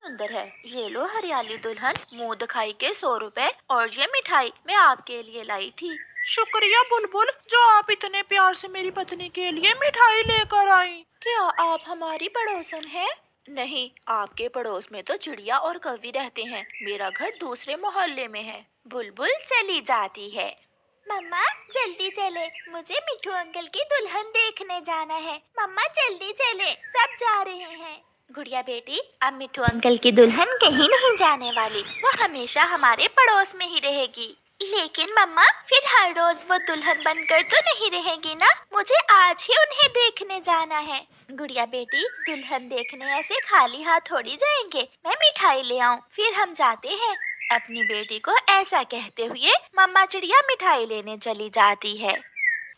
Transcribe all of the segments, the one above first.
सुंदर है। ये लो हरियाली दुल्हन, मुंह दिखाई के 100 रुपए और ये मिठाई मैं आपके लिए लाई थी। शुक्रिया बुलबुल, जो आप इतने प्यार से मेरी पत्नी के लिए मिठाई लेकर आई। क्या आप हमारी पड़ोसन हैं? नहीं, आपके पड़ोस में तो चिड़िया और कौवी रहते हैं। मेरा घर दूसरे मोहल्ले में है। बुलबुल चली जाती है। मम्मा जल्दी चले, मुझे मिठू अंकल की दुल्हन देखने जाना है। मम्मा जल्दी चले, सब जा रहे हैं। गुड़िया बेटी, अब मिठू अंकल की दुल्हन कहीं नहीं जाने वाली, वो हमेशा हमारे पड़ोस में ही रहेगी। लेकिन मम्मा, फिर हर रोज वो दुल्हन बनकर तो नहीं रहेगी ना? मुझे आज ही उन्हें देखने जाना है। गुड़िया बेटी, दुल्हन देखने ऐसे खाली हाथ थोड़ी जाएंगे। मैं मिठाई ले आऊं, फिर हम जाते हैं। अपनी बेटी को ऐसा कहते हुए मम्मा चिड़िया मिठाई लेने चली जाती है।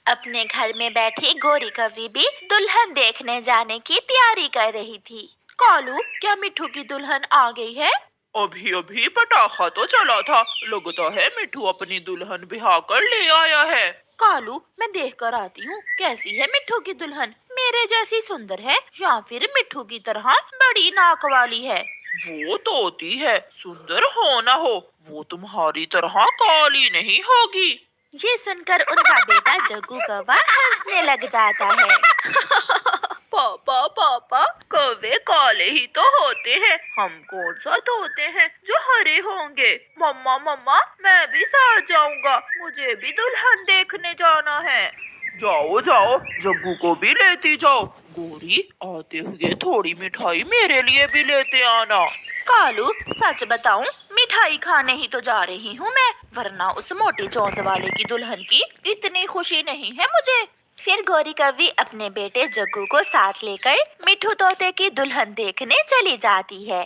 अपने घर में बैठी गोरी कौवी भी दुल्हन देखने जाने की तैयारी कर रही थी। कालू, क्या मिठू की दुल्हन आ गई है? अभी अभी पटाखा तो चला था, लगता है मिठू अपनी दुल्हन बिहा कर ले आया है। कालू, मैं देख कर आती हूँ, कैसी है मिठू की दुल्हन? मेरे जैसी सुंदर है या फिर मिठू की तरह बड़ी नाक वाली है? वो तोती है, सुंदर हो ना हो वो तुम्हारी तरह काली नहीं होगी। ये सुनकर उनका बेटा जग्गू कौवा हंसने लग जाता है। पापा पापा, कौवे काले ही तो होते हैं, हम कौन सा तोते हैं जो हरे होंगे। मम्मा मम्मा, मैं भी साथ जाऊंगा, मुझे भी दुल्हन देखने जाना है। जाओ जाओ, जग्गू को भी लेती जाओ। गोरी, आते हुए थोड़ी मिठाई मेरे लिए भी लेते आना। कालू, सच बताऊं, मिठाई खाने ही तो जा रही हूँ मैं, वरना उस मोटी चोंच वाले की दुल्हन की इतनी खुशी नहीं है मुझे। फिर गौरी कवि अपने बेटे जग्गू को साथ लेकर मिठू तोते की दुल्हन देखने चली जाती है।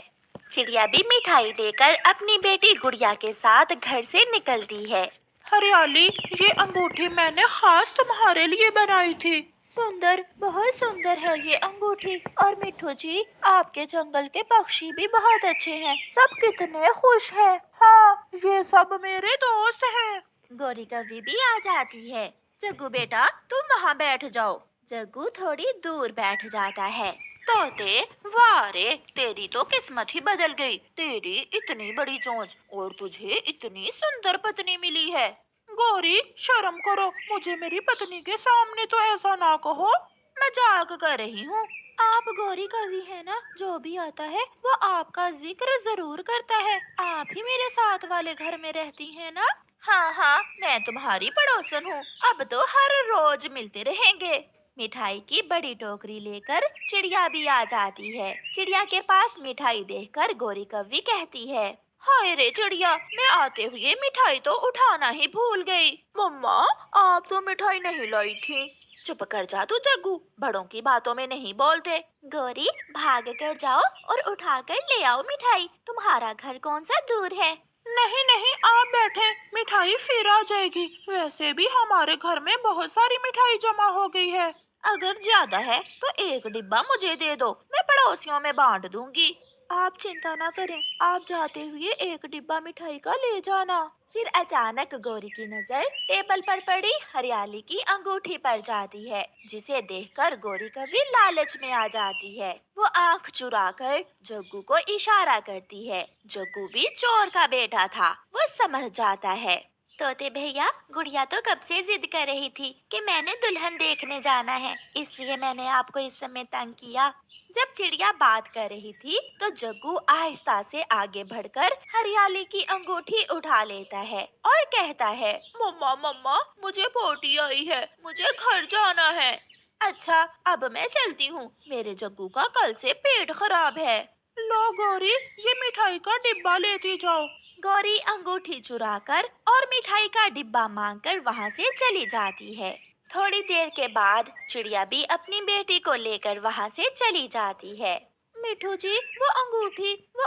चिड़िया भी मिठाई लेकर अपनी बेटी गुड़िया के साथ घर से निकलती है। हरियाली, ये अंगूठी मैंने खास तुम्हारे लिए बनाई थी। सुंदर, बहुत सुंदर है ये अंगूठी। और मिठू जी, आपके जंगल के पक्षी भी बहुत अच्छे हैं, सब कितने खुश हैं। हाँ, ये सब मेरे दोस्त हैं। गौरी कवि भी आ जाती है। जग्गू बेटा, तुम वहाँ बैठ जाओ। जग्गू थोड़ी दूर बैठ जाता है। तोते, वाह रे, तेरी तो किस्मत ही बदल गई। तेरी इतनी बड़ी चोंच और तुझे इतनी सुंदर पत्नी मिली है। गौरी, शर्म करो, मुझे मेरी पत्नी के सामने तो ऐसा ना कहो। मजाक कर रही हूँ। आप गौरी कवि है ना? जो भी आता है वो आपका जिक्र जरूर करता है। आप ही मेरे साथ वाले घर में रहती हैं ना? हाँ हाँ, मैं तुम्हारी पड़ोसन हूँ। अब तो हर रोज मिलते रहेंगे। मिठाई की बड़ी टोकरी लेकर चिड़िया भी आ जाती है। चिड़िया के पास मिठाई देखकर गौरी कवि कहती है, हाय रे चिड़िया, मैं आते हुए मिठाई तो उठाना ही भूल गई। मम्मा, आप तो मिठाई नहीं लाई थी। चुप कर जा तू जग्गू, बड़ों की बातों में नहीं बोलते। गौरी, भाग कर जाओ और उठा कर ले आओ मिठाई। तुम्हारा घर कौन सा दूर है? नहीं नहीं, आप बैठे, मिठाई फिर आ जाएगी। वैसे भी हमारे घर में बहुत सारी मिठाई जमा हो गई है। अगर ज्यादा है तो एक डिब्बा मुझे दे दो, मैं पड़ोसियों में बांट दूंगी। आप चिंता ना करें, आप जाते हुए एक डिब्बा मिठाई का ले जाना। फिर अचानक गौरी की नजर टेबल पर पड़ी हरियाली की अंगूठी पर जाती है, जिसे देखकर गौरी कभी लालच में आ जाती है। वो आंख चुराकर जग्गू को इशारा करती है। जग्गू भी चोर का बेटा था, वो समझ जाता है। तोते भैया, गुड़िया तो कब से जिद कर रही थी कि मैंने दुल्हन देखने जाना है, इसलिए मैंने आपको इस समय तंग किया। जब चिड़िया बात कर रही थी तो जग्गू आहिस्ता से आगे बढ़कर हरियाली की अंगूठी उठा लेता है और कहता है, मम्मा मम्मा, मुझे पोटी आई है, मुझे घर जाना है। अच्छा, अब मैं चलती हूँ, मेरे जग्गू का कल से पेट खराब है। लो गौरी, ये मिठाई का डिब्बा लेती जाओ। गौरी अंगूठी चुराकर और मिठाई का डिब्बा मांगकर वहां से चली जाती है। थोड़ी देर के बाद चिड़िया भी अपनी बेटी को लेकर वहां से चली जाती है। मिठू जी, वो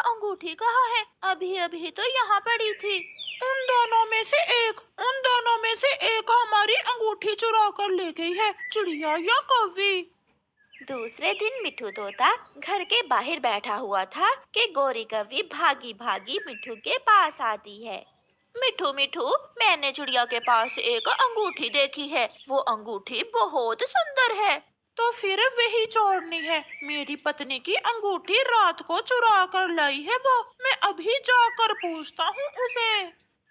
अंगूठी कहाँ है? अभी अभी तो यहाँ पड़ी थी। उन दोनों में से एक हमारी अंगूठी चुरा कर ले गई है, चिड़िया या कौवी। दूसरे दिन मिठू तोता घर के बाहर बैठा हुआ था कि गौरी कवि भागी भागी मिठू के पास आती है। मिठू मिठू, मैंने चिड़िया के पास एक अंगूठी देखी है, वो अंगूठी बहुत सुंदर है। तो फिर वही चोरनी है। मेरी पत्नी की अंगूठी रात को चुरा कर लाई है वो। मैं अभी जाकर पूछता हूँ उसे।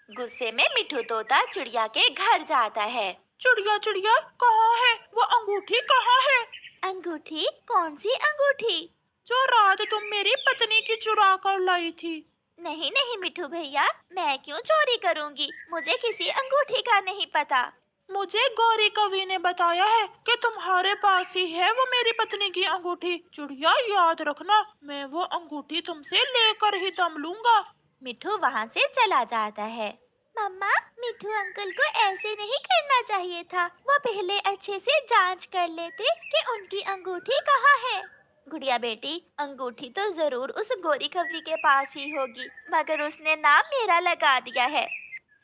गुस्से में मिठू तोता चिड़िया के घर जाता है। चिड़िया चिड़िया, कहाँ है वो अंगूठी, कहाँ है? अंगूठी? कौन सी अंगूठी? जो रात तुम मेरी पत्नी की चुरा कर लाई थी। नहीं नहीं मिठू भैया, मैं क्यों चोरी करूंगी? मुझे किसी अंगूठी का नहीं पता। मुझे गौरी कवि ने बताया है कि तुम्हारे पास ही है वो मेरी पत्नी की अंगूठी। चिड़िया, याद रखना, मैं वो अंगूठी तुमसे लेकर ही दम लूंगा। मिठू वहाँ से चला जाता है। मम्मा, मिठू अंकल को ऐसे नहीं करना चाहिए था। वो पहले अच्छे से जांच कर लेते कि उनकी अंगूठी कहाँ है। गुड़िया बेटी, अंगूठी तो जरूर उस गोरी कवि के पास ही होगी, मगर उसने नाम मेरा लगा दिया है।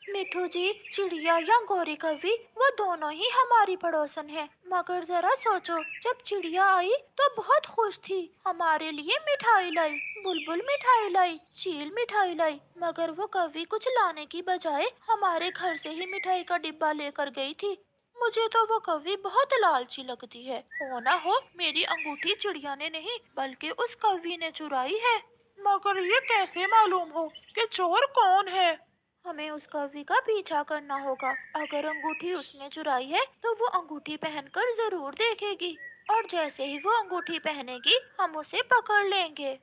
मिठू जी, चिड़िया या गौरी कवि, वो दोनों ही हमारी पड़ोसन है। मगर जरा सोचो, जब चिड़िया आई तो बहुत खुश थी, हमारे लिए मिठाई लाई, बुलबुल मिठाई लाई, चील मिठाई लाई। मगर वो कवि कुछ लाने की बजाय हमारे घर से ही मिठाई का डिब्बा लेकर गई थी। मुझे तो वो कवि बहुत लालची लगती है। हो ना हो मेरी अंगूठी चिड़िया ने नहीं बल्कि उस कवि ने चुराई है। मगर ये कैसे मालूम हो कि चोर कौन है? हमें उस कवि का पीछा करना होगा। अगर अंगूठी उसने चुराई है तो वो अंगूठी पहनकर जरूर देखेगी, और जैसे ही वो अंगूठी पहनेगी हम उसे पकड़ लेंगे।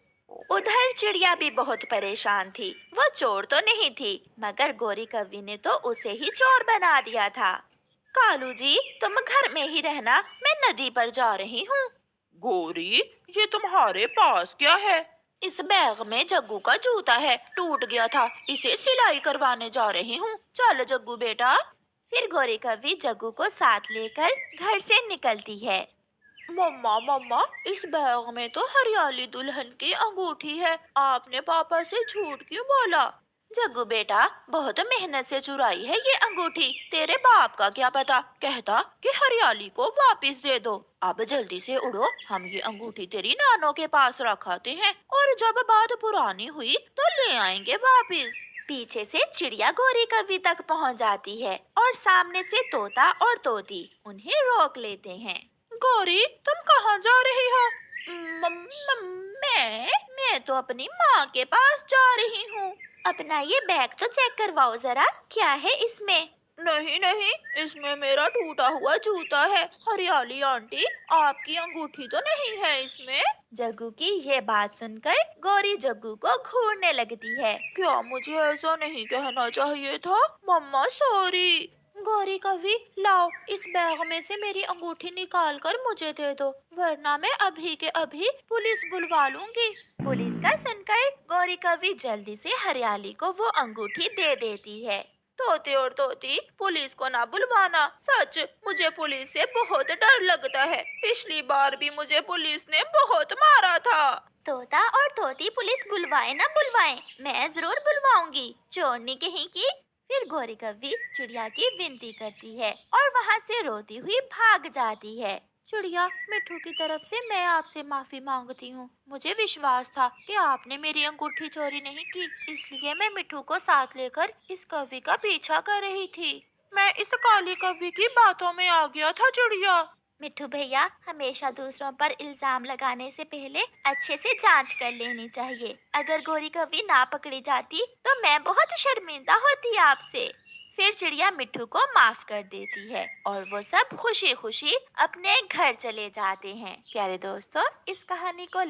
उधर चिड़िया भी बहुत परेशान थी। वो चोर तो नहीं थी, मगर गोरी कवि ने तो उसे ही चोर बना दिया था। कालू जी, तुम घर में ही रहना, मैं नदी पर जा रही हूँ। गोरी, ये तुम्हारे पास क्या है? इस बैग में जग्गू का जूता है, टूट गया था, इसे सिलाई करवाने जा रही हूँ। चल जग्गू बेटा। फिर गोरी कवि जग्गू को साथ लेकर घर से निकलती है। मम्मा मम्मा, इस बैग में तो हरियाली दुल्हन की अंगूठी है, आपने पापा से झूठ क्यों बोला? जग्गू बेटा, बहुत मेहनत से चुराई है ये अंगूठी, तेरे बाप का क्या पता, कहता कि हरियाली को वापस दे दो। अब जल्दी से उड़ो, हम ये अंगूठी तेरी नानों के पास रखाते हैं, और जब बात पुरानी हुई तो ले आएंगे वापस। पीछे से चिड़िया गोरी कवि तक पहुंच जाती है, और सामने से तोता और तोती उन्हें रोक लेते हैं। गौरी, तुम कहाँ जा रही हो? मैं तो अपनी माँ के पास जा रही हूँ। अपना ये बैग तो चेक करवाओ जरा, क्या है इसमें? नहीं नहीं, इसमें मेरा टूटा हुआ जूता है। हरियाली आंटी, आपकी अंगूठी तो नहीं है इसमें। जग्गू की ये बात सुनकर गौरी जग्गू को घूरने लगती है। क्या मुझे ऐसा नहीं कहना चाहिए था? मम्मा सॉरी। गौरी कवि, लाओ, इस बैग में से मेरी अंगूठी निकाल कर मुझे दे दो, वरना मैं अभी के अभी पुलिस बुलवा लूंगी। पुलिस का सुनकर गौरी कवि जल्दी से हरियाली को वो अंगूठी दे देती है। तोते और तोती, पुलिस को ना बुलवाना, सच मुझे पुलिस से बहुत डर लगता है। पिछली बार भी मुझे पुलिस ने बहुत मारा था। तोता और तोती पुलिस बुलवाए ना बुलवाए, मैं जरूर बुलवाऊंगी, चोरनी कहीं की। फिर गौरी कवि चिड़िया की विनती करती है और वहाँ से रोती हुई भाग जाती है। चिड़िया, मिठू की तरफ से मैं आपसे माफी मांगती हूँ। मुझे विश्वास था कि आपने मेरी अंगूठी चोरी नहीं की, इसलिए मैं मिठू को साथ लेकर इस कवि का पीछा कर रही थी। मैं इस काली कवि की बातों में आ गया था चिड़िया। मिठू भैया, हमेशा दूसरों पर इल्जाम लगाने से पहले अच्छे से जांच कर लेनी चाहिए। अगर गोरी कवि ना पकड़ी जाती तो मैं बहुत शर्मिंदा होती आपसे। फिर चिड़िया मिठू को माफ कर देती है और वो सब खुशी खुशी अपने घर चले जाते हैं। प्यारे दोस्तों, इस कहानी को